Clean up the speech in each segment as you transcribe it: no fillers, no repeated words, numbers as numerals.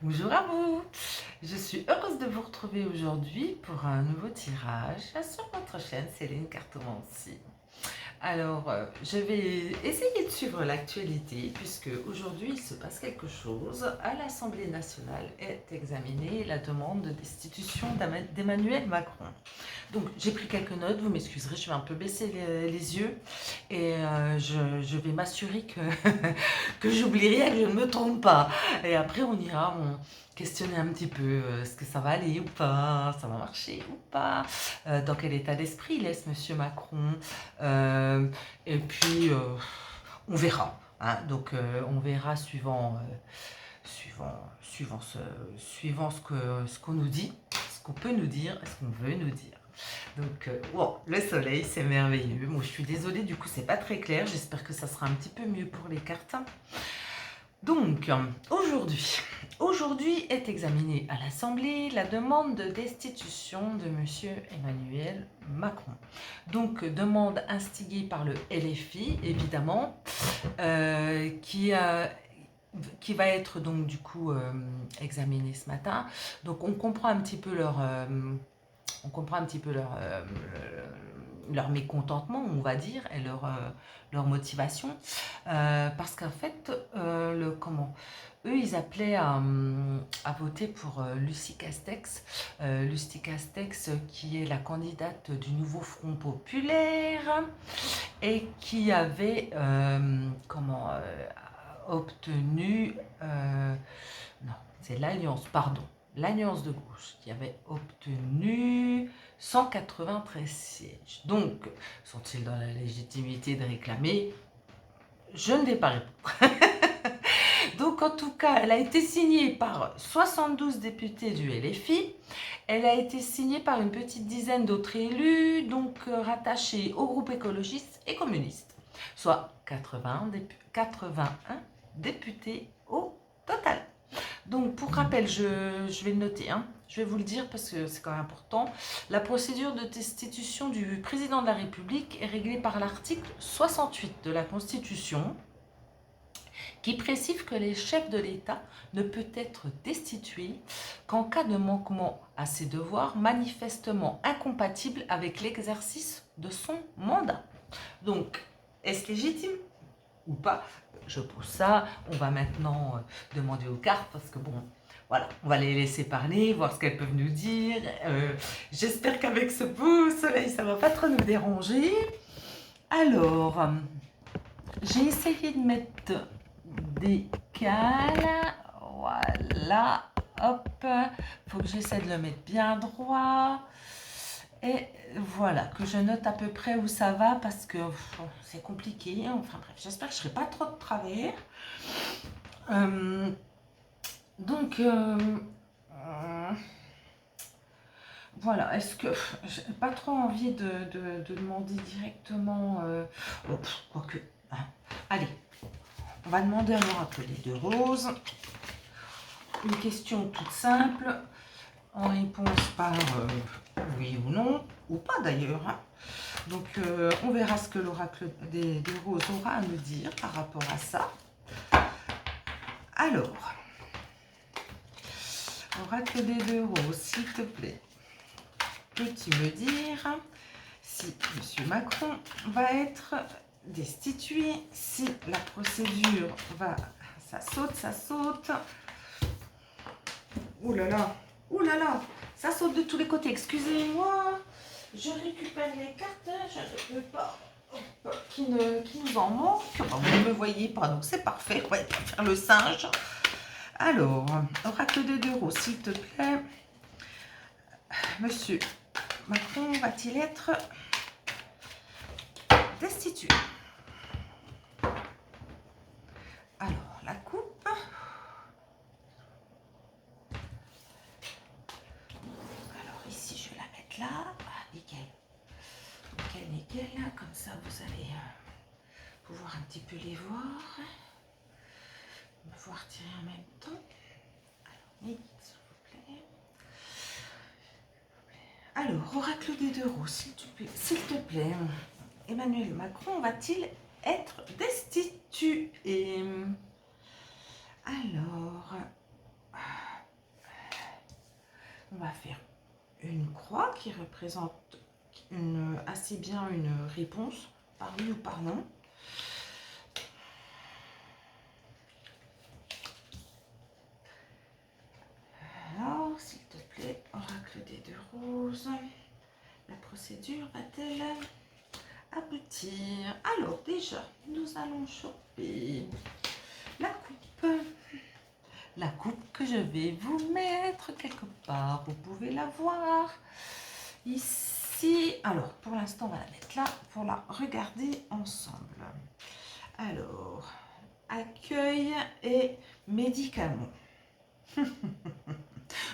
Bonjour à vous, je suis heureuse de vous retrouver aujourd'hui pour un nouveau tirage sur votre chaîne Céline Cartomancie. Alors, je vais essayer de suivre l'actualité puisque aujourd'hui il se passe quelque chose. À l'Assemblée nationale est examinée la demande de destitution d'Emmanuel Macron. Donc, j'ai pris quelques notes, vous m'excuserez, je vais un peu baisser les yeux et je vais m'assurer que j'oublie rien, que je ne me trompe pas. Et après, on ira questionner un petit peu est-ce que ça va aller ou pas, ça va marcher ou pas, dans quel état d'esprit laisse Monsieur Macron. Euh, et puis, on verra. Hein. Donc, on verra suivant ce qu'on nous dit, ce qu'on peut nous dire, ce qu'on veut nous dire. Donc, wow, le soleil, c'est merveilleux. Moi, je suis désolée, du coup, c'est pas très clair. J'espère que ça sera un petit peu mieux pour les cartes. Donc, aujourd'hui est examinée à l'Assemblée la demande de destitution de M. Emmanuel Macron. Donc, demande instigée par le LFI, évidemment, qui va être donc du coup examinée ce matin. Donc, on comprend un petit peu leur mécontentement, on va dire, et leur motivation, parce qu'en fait, eux, ils appelaient à voter pour Lucie Castex, qui est la candidate du nouveau Front Populaire et qui avait obtenu, non, c'est l'Alliance, pardon, l'Alliance de gauche qui avait obtenu 193 sièges. Donc, sont-ils dans la légitimité de réclamer? Je ne vais pas répondre. Donc, en tout cas, elle a été signée par 72 députés du LFI. Elle a été signée par une petite dizaine d'autres élus, donc rattachés au groupe écologiste et communiste, soit 81 députés au total. Donc, pour rappel, je vais le noter, hein. Je vais vous le dire parce que c'est quand même important. La procédure de destitution du président de la République est réglée par l'article 68 de la Constitution, qui précise que les chefs de l'État ne peuvent être destitués qu'en cas de manquement à ses devoirs manifestement incompatible avec l'exercice de son mandat. Donc, est-ce légitime ou pas? Je pose ça. On va maintenant demander aux cartes parce que bon, voilà, on va les laisser parler, voir ce qu'elles peuvent nous dire. J'espère qu'avec ce beau soleil, ça va pas trop nous déranger. Alors, j'ai essayé de mettre des cales. Voilà, hop. Faut que j'essaie de le mettre bien droit. Et voilà, que je note à peu près où ça va parce que c'est compliqué. Enfin bref, j'espère que je ne ferai pas trop de travers. Donc, voilà, est-ce que j'ai pas trop envie de demander directement. Quoique. Hein. Allez, on va demander à l'oracle des deux roses. Une question toute simple, en réponse par oui ou non, ou pas d'ailleurs. Hein. Donc, on verra ce que l'oracle des deux roses aura à nous dire par rapport à ça. Alors, oracle des deux roses, s'il te plaît, peux-tu me dire si M. Macron va être destitué, si la procédure va... Ça saute. Ouh là là, ça saute de tous les côtés, excusez-moi. Je récupère les cartes, je ne peux pas... Qui nous en manque. Vous ne me voyez pas, donc c'est parfait. On va faire le singe. Alors, oracle de deux roses, s'il te plaît. Monsieur Macron va-t-il être destitué? Alors, la coupe. Alors, ici, je vais la mettre là. Ah, nickel. Nickel. Comme ça, vous allez pouvoir un petit peu les voir. Me voir tirer en même temps. Alors, vite, s'il vous plaît. Alors, oracle des deux roses, s'il te plaît. Emmanuel Macron va-t-il être destitué? Alors, va faire une croix qui représente assez bien une réponse, par oui ou par non. Alors, s'il te plaît, oracle des deux roses, la procédure va-t-elle aboutir? Alors, déjà, nous allons choper la coupe. La coupe que je vais vous mettre quelque part. Vous pouvez la voir ici. Alors, pour l'instant, on va la mettre là pour la regarder ensemble. Alors, accueil et médicaments.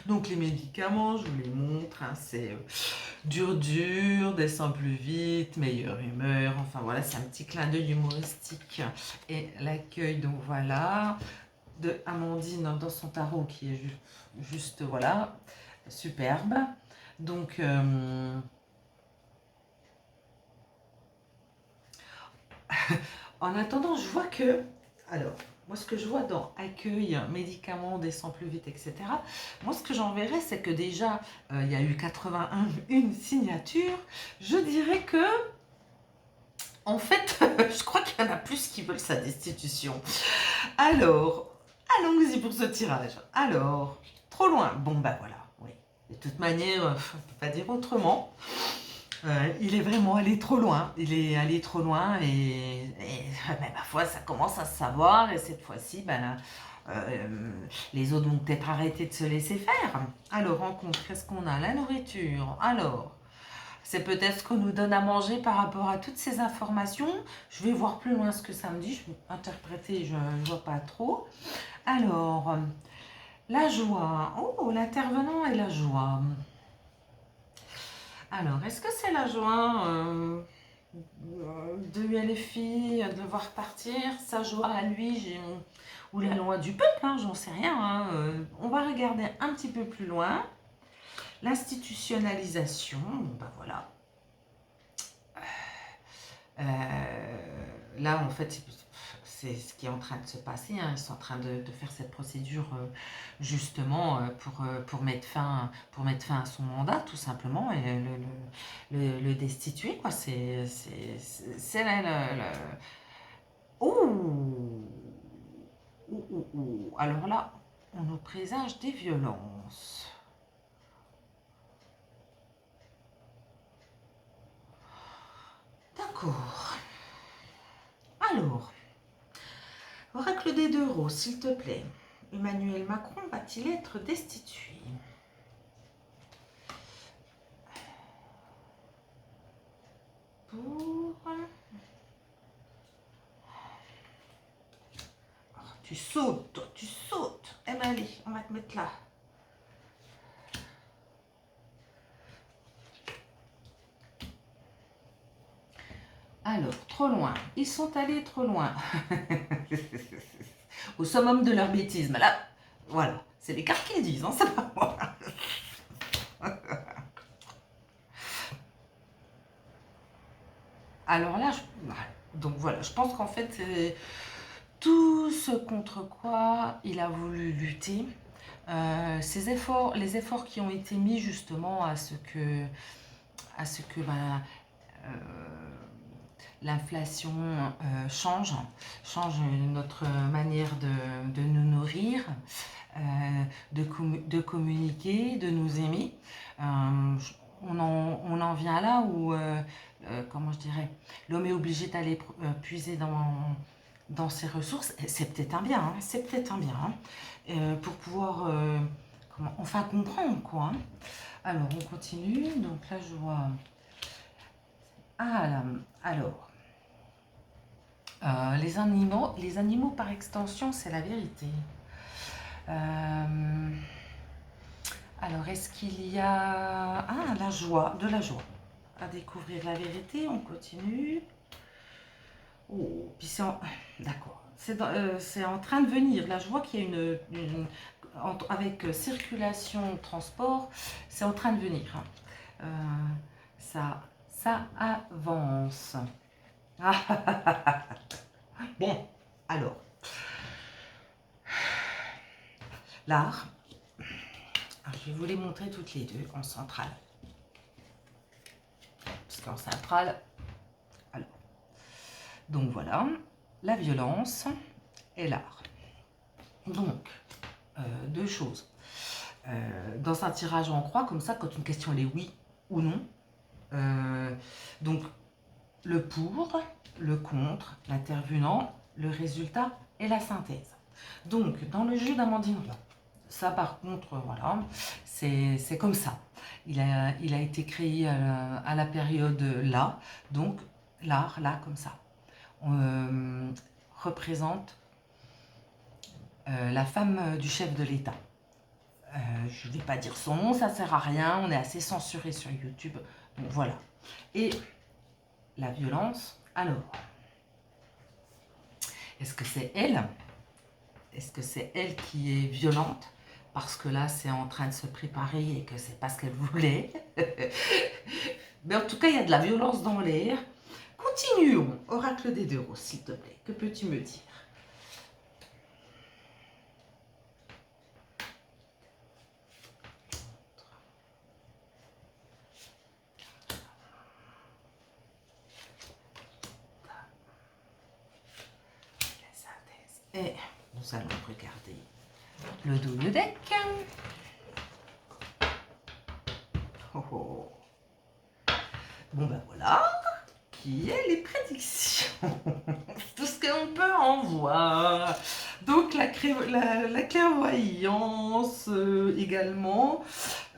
Donc, les médicaments, je vous les montre. Hein, c'est dur, descend plus vite, meilleure humeur. Enfin, voilà, c'est un petit clin d'œil humoristique. Et l'accueil, donc voilà, de Amandine dans son tarot qui est juste voilà, superbe. Donc, en attendant, je vois que, alors, moi ce que je vois dans accueil, médicaments, descend plus vite, etc. Moi ce que j'en verrais, c'est que déjà, il y a eu 81 signatures. Je dirais que, en fait, je crois qu'il y en a plus qui veulent sa destitution. Alors, allons-y pour ce tirage. Alors, trop loin. Bon, bah voilà, oui. De toute manière, on ne peut pas dire autrement. Il est vraiment allé trop loin. Il est allé trop loin et ben, parfois ça commence à se savoir. Et cette fois-ci, ben, les autres vont peut-être arrêter de se laisser faire. Alors, rencontre, qu'est-ce qu'on a? La nourriture. Alors, c'est peut-être ce qu'on nous donne à manger par rapport à toutes ces informations. Je vais voir plus loin ce que ça me dit. Je vais interpréter, je ne vois pas trop. Alors, la joie. Oh, l'intervenant et la joie. Alors, est-ce que c'est la joie de LFI de voir partir sa joie à lui ou la loi du peuple, hein, j'en sais rien. Hein, on va regarder un petit peu plus loin. L'institutionnalisation, ben voilà. Là, en fait, c'est ce qui est en train de se passer. Hein. Ils sont en train de faire cette procédure justement pour mettre fin à son mandat, tout simplement, et le destituer. Quoi. C'est Ouh. Ouh, ouh, ouh. Alors là, on nous présage des violences. D'accord. Alors, oracle des deux roses, s'il te plaît. Emmanuel Macron va-t-il être destitué? Pour... Oh, tu sautes, tu sautes. Eh ben allez, on va te mettre là. Alors, trop loin. Ils sont allés trop loin. Au summum de leur bêtise. Mais là, voilà, c'est les cartes qui le disent, hein, c'est pas moi. Alors là, donc voilà, je pense qu'en fait, tout ce contre quoi il a voulu lutter, les efforts qui ont été mis justement à ce que ben, l'inflation change notre manière de nous nourrir, de communiquer, de nous aimer. On en vient là où, comment je dirais, l'homme est obligé d'aller puiser dans ses ressources. C'est peut-être un bien, hein, c'est peut-être un bien, hein, pour pouvoir enfin comprendre, quoi. Hein. Alors, on continue. Donc là, je vois... Ah, là, alors... les animaux par extension, c'est la vérité. Alors, est-ce qu'il y a... Ah, de la joie à découvrir la vérité, on continue. Oh, puis d'accord. C'est en train de venir. Là, je vois qu'il y a avec circulation, transport, c'est en train de venir. Ça avance. Bon, alors, l'art. Alors, je vais vous les montrer toutes les deux en centrale. Parce qu'en centrale, alors, donc voilà, la violence et l'art. Donc, deux choses. Dans un tirage en croix, comme ça, quand une question elle est oui ou non, donc le pour, le contre, l'intervenant, le résultat et la synthèse. Donc, dans le jeu d'Amandine, ça par contre, voilà, c'est comme ça. Il a été créé à la période là, donc l'art, là, comme ça. On représente la femme du chef de l'État. Je ne vais pas dire son nom, ça ne sert à rien, on est assez censuré sur YouTube, donc voilà. Et la violence, alors, est-ce que c'est elle? Est-ce que c'est elle qui est violente? Parce que là, c'est en train de se préparer et que c'est pas ce qu'elle voulait. Mais en tout cas, il y a de la violence dans l'air. Continuons. Oracle des deux roses, s'il te plaît. Que peux-tu me dire? Et nous allons regarder le double deck. Oh oh. Bon ben voilà, qui est les prédictions. Tout ce qu'on peut en voir. Donc la clairvoyance également.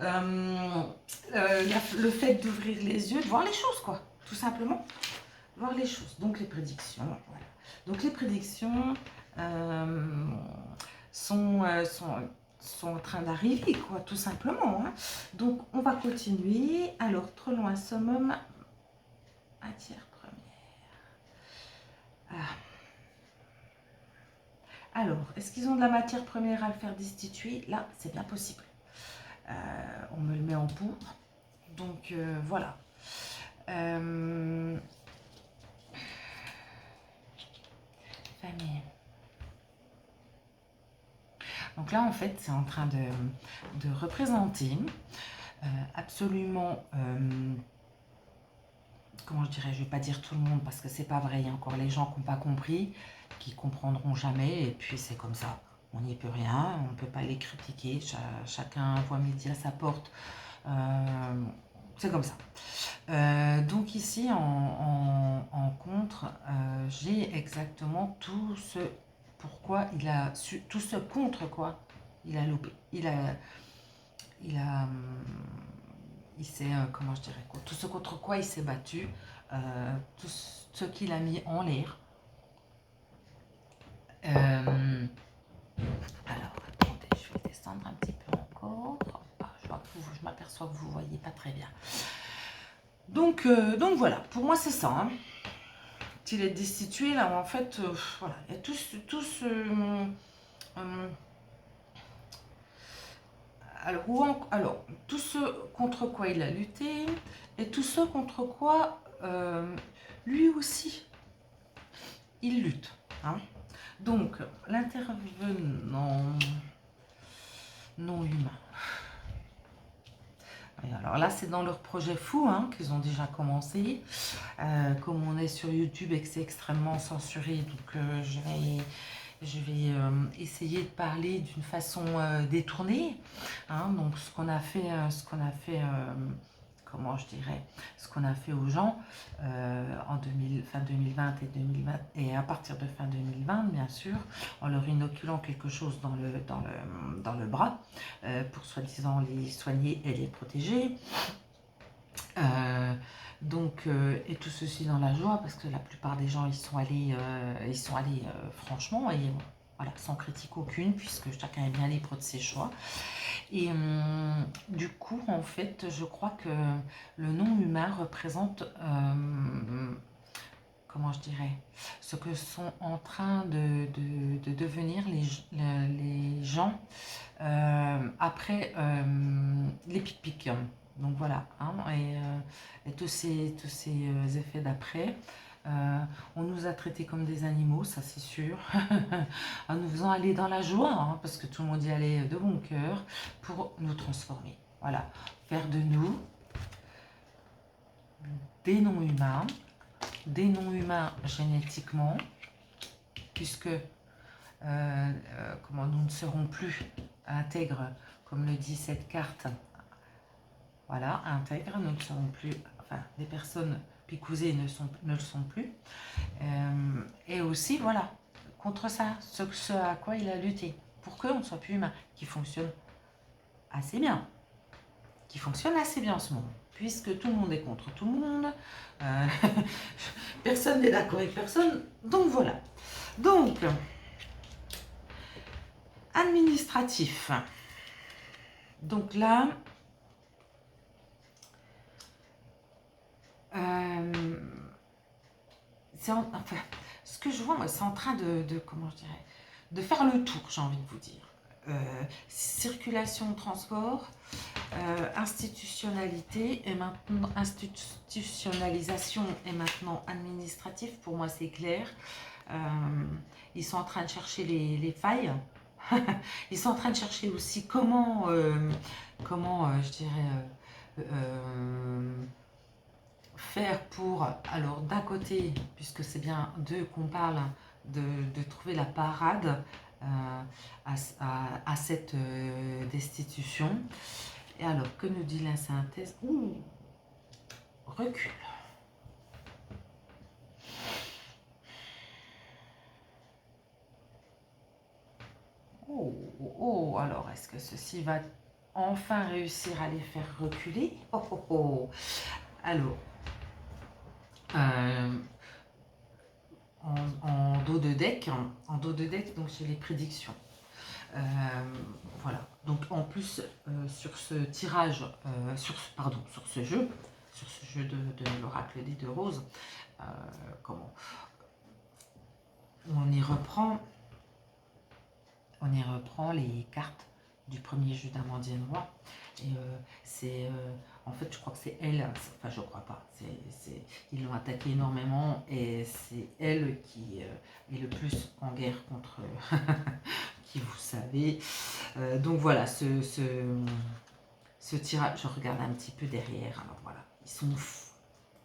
Le fait d'ouvrir les yeux, de voir les choses quoi, tout simplement. Voir les choses. Donc les prédictions, voilà. Donc les prédictions sont en train d'arriver, quoi, tout simplement. Hein. Donc, on va continuer. Alors, trop loin, summum, matière première. Ah. Alors, est-ce qu'ils ont de la matière première à le faire destituer? Là, c'est bien possible. On me le met en poudre. Donc, voilà. Famille. Donc là, en fait, c'est en train de représenter absolument, comment je dirais, je ne vais pas dire tout le monde parce que c'est pas vrai, il y a encore les gens qui n'ont pas compris, qui comprendront jamais, et puis c'est comme ça, on n'y peut rien, on ne peut pas les critiquer, chacun voit midi à sa porte, c'est comme ça. Donc ici, en contre, j'ai exactement tout ce pourquoi il a su, tout ce contre quoi il a loupé, il s'est, comment je dirais quoi, tout ce contre quoi il s'est battu, tout ce qu'il a mis en l'air. Alors, attendez, je vais descendre un petit peu encore. Ah, je m'aperçois que vous ne voyez pas très bien. Donc voilà, pour moi c'est ça. Hein. S'il est destitué, là, en fait, voilà, il y a tout ce alors, tout ce contre quoi il a lutté et tout ce contre quoi lui aussi il lutte. Hein. Donc, l'intervenant non humain. Et alors là, c'est dans leur projet fou hein, qu'ils ont déjà commencé. Comme on est sur YouTube et que c'est extrêmement censuré, donc je vais essayer de parler d'une façon détournée. Hein, donc ce qu'on a fait, comment je dirais, ce qu'on a fait aux gens en fin 2020 et à partir de fin 2020, bien sûr, en leur inoculant quelque chose dans le bras pour soi-disant les soigner et les protéger. Et tout ceci dans la joie parce que la plupart des gens ils sont allés franchement et voilà, sans critique aucune puisque chacun est bien libre de ses choix et du coup en fait je crois que le non-humain représente comment je dirais, ce que sont en train de devenir les gens après les pic-pics. Donc voilà, hein, et tous ces effets d'après. On nous a traités comme des animaux, ça c'est sûr, en nous faisant aller dans la joie, hein, parce que tout le monde y allait de bon cœur, pour nous transformer. Voilà, faire de nous des non-humains génétiquement, puisque comment nous ne serons plus intègres, comme le dit cette carte. Voilà, intègres, nous ne serons plus, enfin, des personnes picousées ne le sont plus. Et aussi, voilà, contre ça, ce à quoi il a lutté, pour qu'on ne soit plus humain, qui fonctionne assez bien. Qui fonctionne assez bien en ce moment, puisque tout le monde est contre tout le monde, personne n'est d'accord avec personne, donc voilà. Donc, administratif. Donc là, enfin, ce que je vois, moi, c'est en train comment je dirais, de faire le tour, j'ai envie de vous dire. Circulation, transport, institutionnalité et maintenant institutionnalisation et maintenant administratif, pour moi c'est clair. Ils sont en train de chercher les failles. Ils sont en train de chercher aussi comment je dirais, faire pour, alors d'un côté, puisque c'est bien d'eux qu'on parle, de trouver la parade à cette destitution. Et alors, que nous dit la synthèse? Ouh, recul. Oh, alors, est-ce que ceci va enfin réussir à les faire reculer? Alors, en dos de deck, donc j'ai les prédictions. Voilà, donc en plus sur ce tirage, sur ce jeu de l'oracle des deux roses, comment on y reprend les cartes du premier jeu d'Amandine Roy. Et c'est en fait, je crois que c'est elle, enfin je crois pas, ils l'ont attaqué énormément et c'est elle qui est le plus en guerre contre qui, vous savez. Donc voilà, ce tirage, je regarde un petit peu derrière, alors voilà, ils sont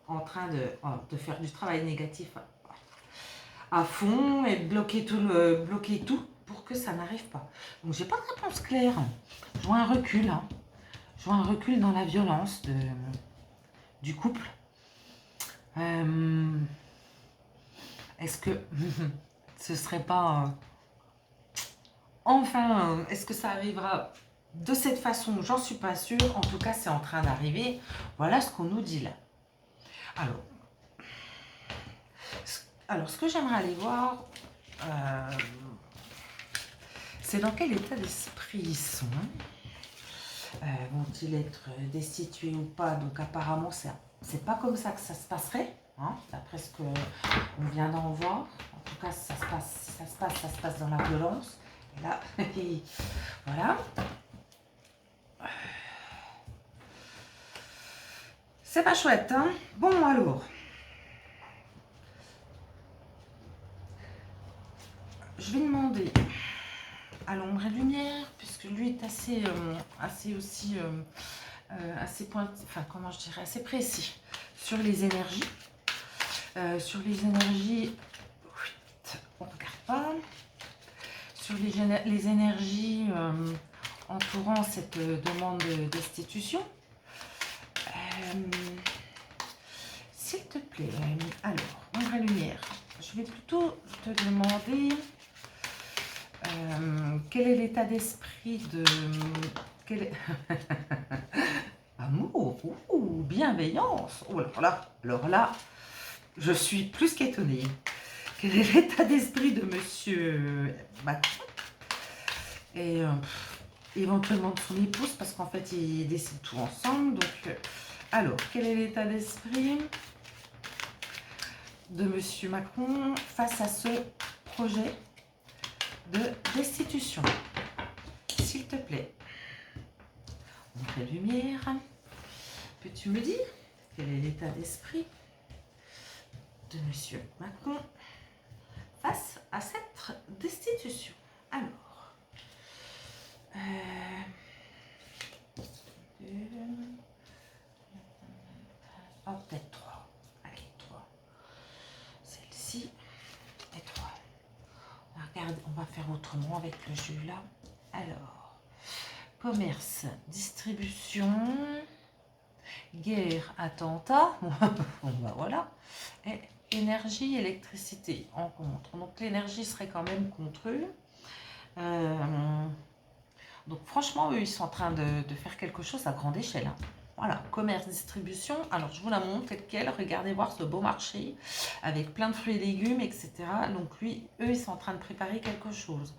en train de faire du travail négatif à fond et bloquer tout pour que ça n'arrive pas. Donc j'ai pas de réponse claire. Je vois un recul, hein. Je vois un recul dans la violence du couple. Est-ce que ce serait pas enfin, est-ce que ça arrivera de cette façon? J'en suis pas sûre. En tout cas, c'est en train d'arriver. Voilà ce qu'on nous dit là. Alors ce que j'aimerais aller voir, c'est dans quel état d'esprit ils sont. Vont-ils être destitués ou pas? Donc apparemment, c'est pas comme ça que ça se passerait, hein, d'après ce qu'on vient d'en voir. En tout cas, ça se passe dans la violence. Et là, voilà. C'est pas chouette, hein? Bon, alors. Je vais demander à l'ombre et lumière, puisque lui est assez aussi, assez pointu, enfin, comment je dirais, assez précis sur les énergies. Sur les énergies, on ne regarde pas. Sur les énergies entourant cette demande de destitution. S'il te plaît, alors, ombre et lumière, je vais plutôt te demander quel est l'état d'esprit de... Amour, bienveillance. Oh alors là, je suis plus qu'étonnée. Quel est l'état d'esprit de monsieur Macron et éventuellement de son épouse, parce qu'en fait, ils décident tout ensemble. Donc, alors, quel est l'état d'esprit de monsieur Macron face à ce projet de destitution? S'il te plaît. Ombre et lumière. Peux-tu me dire quel est l'état d'esprit de monsieur Macron face à cette destitution. Alors, peut-être 3. Allez, 3. Celle-ci et 3. Regarde, on va faire autrement avec le jeu là. Alors, commerce, distribution, guerre, attentat. Bon, bah voilà. Et énergie, électricité en contre. Donc l'énergie serait quand même contre eux. Donc franchement, eux, ils sont en train de faire quelque chose à grande échelle. Hein. Voilà, commerce, distribution. Alors, je vous la montre telle quelle. Regardez voir ce beau marché avec plein de fruits et légumes, etc. Donc, lui, eux, ils sont en train de préparer quelque chose.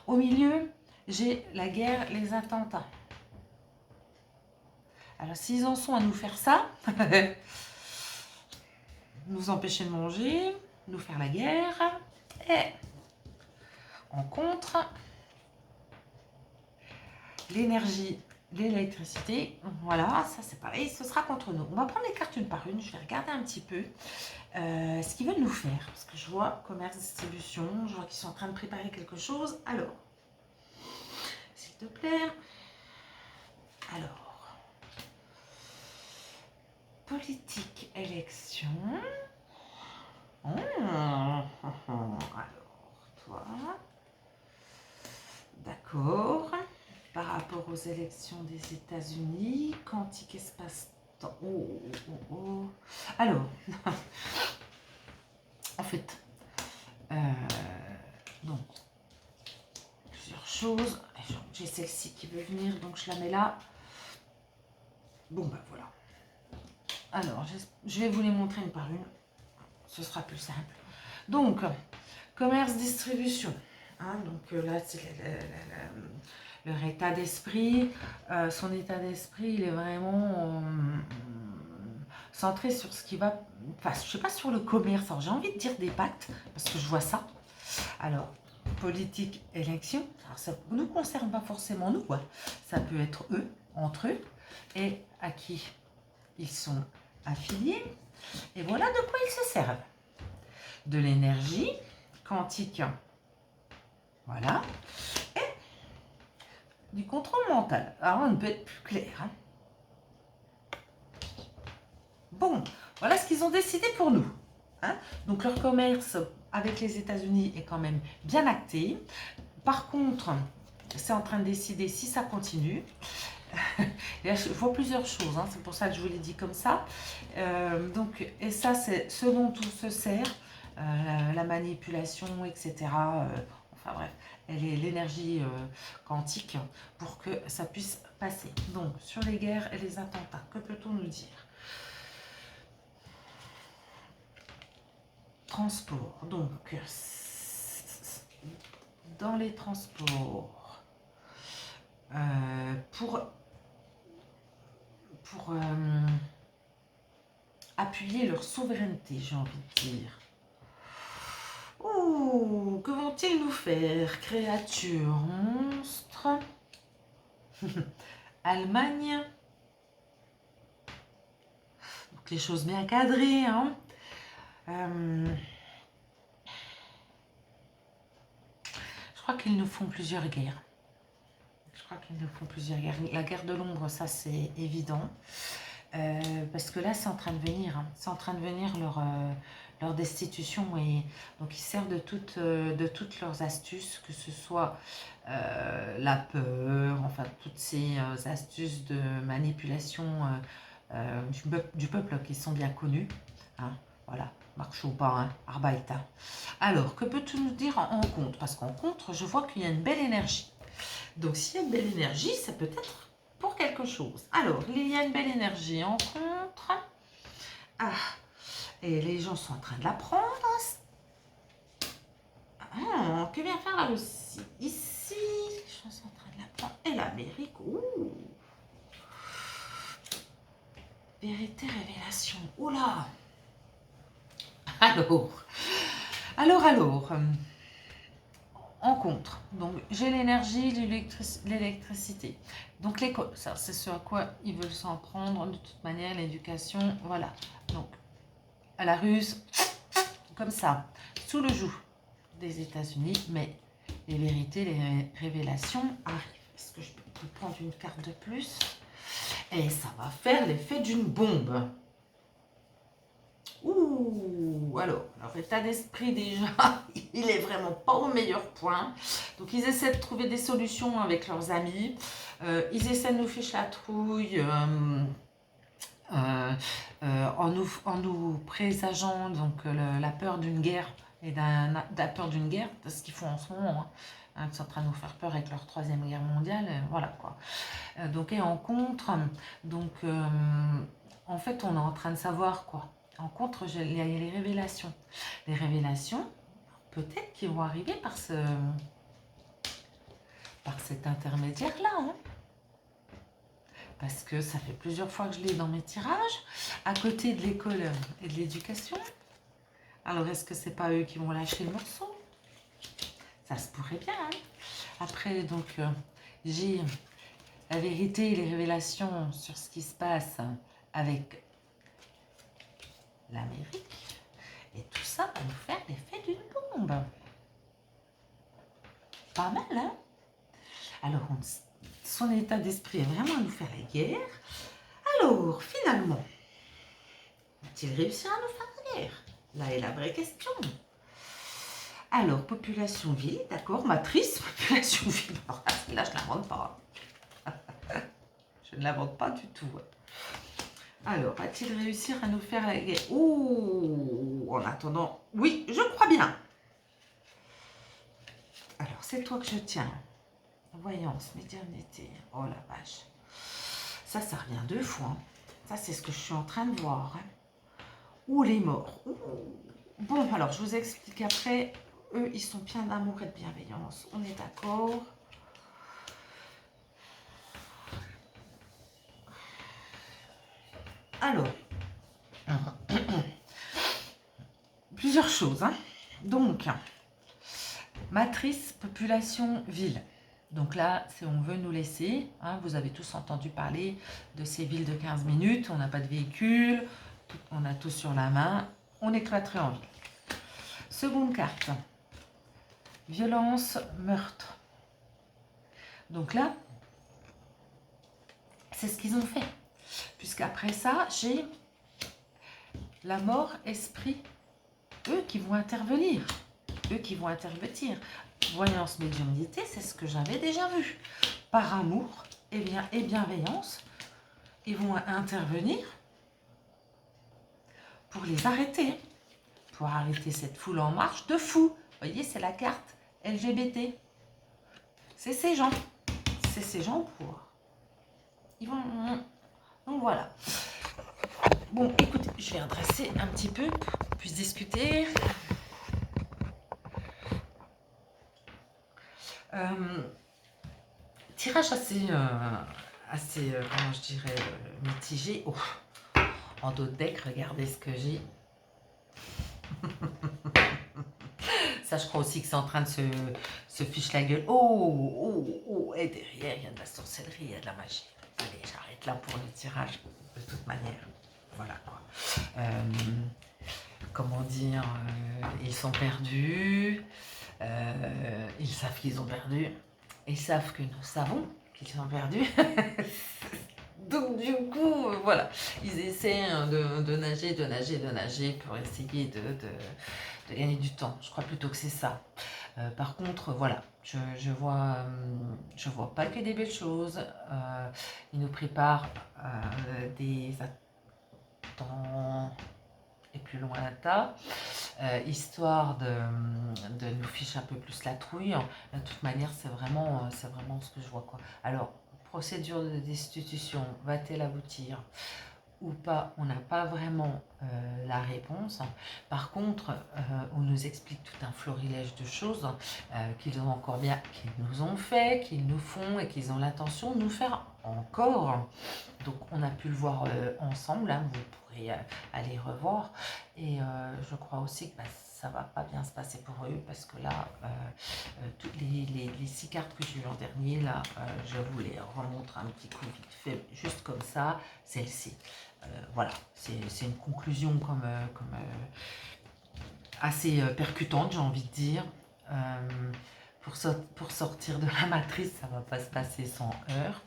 Au milieu, j'ai la guerre, les attentats. Alors, s'ils en sont à nous faire ça, nous empêcher de manger, nous faire la guerre, et en contre, l'énergie, l'électricité, voilà, ça c'est pareil, ce sera contre nous. On va prendre les cartes une par une, je vais regarder un petit peu ce qu'ils veulent nous faire. Parce que je vois commerce, distribution, je vois qu'ils sont en train de préparer quelque chose. Alors, s'il te plaît, alors, politique, élection. Alors, toi, d'accord. Par rapport aux élections des États-Unis, quantique espace-temps. Alors, en fait, donc, plusieurs choses. J'ai celle-ci qui veut venir, donc je la mets là. Bon, ben voilà. Alors, je vais vous les montrer une par une. Ce sera plus simple. Donc, commerce, distribution. Hein, donc là, c'est leur état d'esprit. Son état d'esprit, il est vraiment centré sur ce qui va... Enfin, je ne sais pas, sur le commerce. Alors, j'ai envie de dire des pactes, parce que je vois ça. Alors, politique, élection. Alors, ça ne nous concerne pas forcément nous, quoi. Ça peut être eux, entre eux, et à qui ils sont affiliés. Et voilà de quoi ils se servent. De l'énergie quantique, voilà, et du contrôle mental. Alors, on peut être plus clair. Hein. Bon, voilà ce qu'ils ont décidé pour nous. Hein. Donc, leur commerce avec les États-Unis est quand même bien acté. Par contre, c'est en train de décider si ça continue. Et là, je vois plusieurs choses, hein, c'est pour ça que je vous l'ai dit comme ça. Donc, et ça, c'est ce dont tout se sert, la manipulation, etc. Enfin bref, l'énergie quantique pour que ça puisse passer. Donc, sur les guerres et les attentats, que peut-on nous dire? Transport, donc, dans les transports, pour appuyer leur souveraineté, j'ai envie de dire. Oh, que vont-ils nous faire? Créatures, monstres. Allemagne. Donc les choses bien cadrées, hein. Je crois qu'ils nous font plusieurs guerres. La guerre de l'ombre, ça c'est évident. Parce que là, c'est en train de venir. Hein. C'est en train de venir leur destitution. Et donc, ils servent de toutes leurs astuces, que ce soit la peur, enfin, toutes ces astuces de manipulation du peuple qui sont bien connues. Hein. Voilà, marche ou pas, hein, Arbeiter. Alors, que peux-tu nous dire en contre? Parce qu'en contre, je vois qu'il y a une belle énergie. Donc, s'il y a une belle énergie, ça peut être pour quelque chose. Alors, il y a une belle énergie en contre. Ah, et les gens sont en train de la prendre. Ah, que vient faire la Russie? Ici, les gens sont en train de la prendre. Et l'Amérique, ouh. Vérité, révélation. Oula. Alors. En contre, donc j'ai l'énergie, l'électricité. Donc l'école, ça c'est ce à quoi ils veulent s'en prendre de toute manière, l'éducation, voilà. Donc à la russe, comme ça, sous le joug des États-Unis, mais les vérités, les révélations arrivent. Est-ce que je peux prendre une carte de plus? Et ça va faire l'effet d'une bombe. Ouh, alors, leur état d'esprit déjà, il est vraiment pas au meilleur point. Donc, ils essaient de trouver des solutions avec leurs amis. Ils essaient de nous ficher la trouille en nous présageant donc, la peur d'une guerre et la peur d'une guerre, c'est ce qu'ils font en ce moment. Hein. Ils sont en train de nous faire peur avec leur troisième guerre mondiale. Voilà quoi. Donc, et en contre, donc, en fait, on est en train de savoir quoi. En contre, il y a les révélations. Les révélations, peut-être qu'ils vont arriver par cet intermédiaire-là. Hein. Parce que ça fait plusieurs fois que je l'ai dans mes tirages, à côté de l'école et de l'éducation. Alors, est-ce que c'est pas eux qui vont lâcher le morceau? Ça se pourrait bien. Hein. Après, donc, j'ai la vérité et les révélations sur ce qui se passe avec l'Amérique. Et tout ça va nous faire l'effet d'une bombe. Pas mal, hein? Alors, son état d'esprit est vraiment à nous faire la guerre. Alors, finalement, va-t-il réussir à nous faire la guerre? Là est la vraie question. Alors, population ville, d'accord, matrice, population ville. Alors là, je ne l'invente pas. Je ne l'invente pas du tout. Alors, va-t-il réussir à nous faire la guerre? Oh, en attendant, oui, je crois bien. Alors, c'est toi que je tiens. Voyance, médiumnité. Oh la vache. Ça revient 2 fois. Hein. Ça, c'est ce que je suis en train de voir. Hein. Ouh, les morts. Ouh. Bon, alors, je vous explique après. Eux, ils sont pleins d'amour et de bienveillance. On est d'accord. Alors, plusieurs choses. Hein. Donc, matrice, population, ville. Donc là, c'est on veut nous laisser. Hein, vous avez tous entendu parler de ces villes de 15 minutes. On n'a pas de véhicule. On a tout sur la main. On est cloîtré en ville. Seconde carte. Violence, meurtre. Donc là, c'est ce qu'ils ont fait. Puisqu'après ça, j'ai la mort, esprit, eux qui vont intervenir. Eux qui vont intervenir. Voyance, médiumnité, c'est ce que j'avais déjà vu. Par amour et bienveillance, ils vont intervenir pour les arrêter. Pour arrêter cette foule en marche de fous. Vous voyez, c'est la carte LGBT. C'est ces gens. C'est ces gens pour... Ils vont... Donc voilà. Bon, écoutez, je vais redresser un petit peu pour qu'on puisse discuter. Tirage assez comment je dirais, mitigé. Oh, en dos de deck, regardez ce que j'ai. Ça, je crois aussi que c'est en train de se fiche la gueule. Oh, et derrière, il y a de la sorcellerie, il y a de la magie. Allez, j'arrête là pour le tirage, de toute manière. Voilà, quoi. Comment dire, ils sont perdus. Ils savent qu'ils ont perdu. Ils savent que nous savons qu'ils ont perdu. Donc du coup, voilà, ils essaient de nager pour essayer de gagner du temps. Je crois plutôt que c'est ça. Par contre, voilà, je vois pas que des belles choses. Ils nous préparent des attentes et plus lointains, histoire de nous ficher un peu plus la trouille. De toute manière, c'est vraiment ce que je vois, quoi. Alors, procédure de destitution, va-t-elle aboutir ou pas? On n'a pas vraiment la réponse. Par contre, on nous explique tout un florilège de choses qu'ils ont encore bien, qu'ils nous ont fait, qu'ils nous font et qu'ils ont l'intention de nous faire encore. Donc, on a pu le voir ensemble, hein, vous pourrez aller revoir. Et je crois aussi que ça va pas bien se passer pour eux parce que là, toutes les 6 cartes que j'ai eues en dernier, là, je vous les remontre un petit coup vite fait, juste comme ça, celle-ci. Voilà, c'est une conclusion comme assez percutante, j'ai envie de dire. Pour sortir de la matrice, ça ne va pas se passer sans heurts.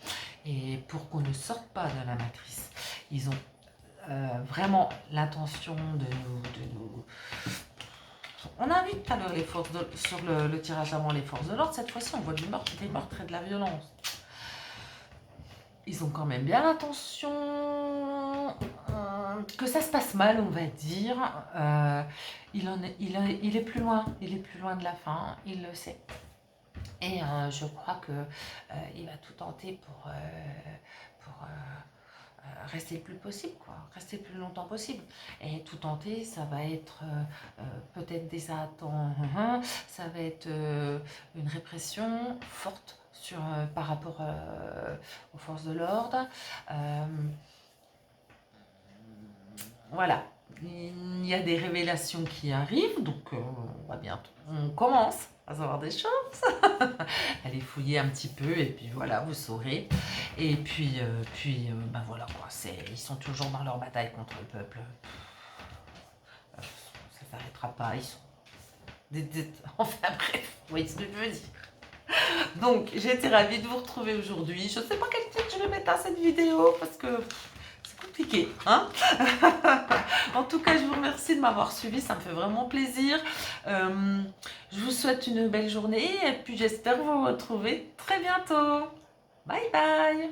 Et pour qu'on ne sorte pas de la matrice, ils ont vraiment l'intention de nous... On a vu tout à l'heure les forces sur le tirage avant les forces de l'ordre. Cette fois-ci, on voit des meurtres et de la violence. Ils ont quand même bien l'intention que ça se passe mal, on va dire. Il est plus loin. Il est plus loin de la fin. Il le sait. Et je crois qu'il va tout tenter pour rester le plus possible, quoi. Rester le plus longtemps possible. Et tout tenter, ça va être peut-être des attentes, ça va être une répression forte par rapport aux forces de l'ordre. Voilà. Il y a des révélations qui arrivent, donc on va bientôt. On commence à savoir des choses. Allez fouiller un petit peu et puis voilà, vous saurez. Et puis ben voilà quoi, ils sont toujours dans leur bataille contre le peuple. Ça s'arrêtera pas, ils sont... Enfin bref, vous voyez ce que je veux dire. Donc j'ai été ravie de vous retrouver aujourd'hui. Je ne sais pas quel titre je vais mettre à cette vidéo parce que c'est compliqué, hein. En tout cas, je vous remercie de m'avoir suivi, ça me fait vraiment plaisir. Je vous souhaite une belle journée et puis j'espère vous retrouver très bientôt. Bye bye.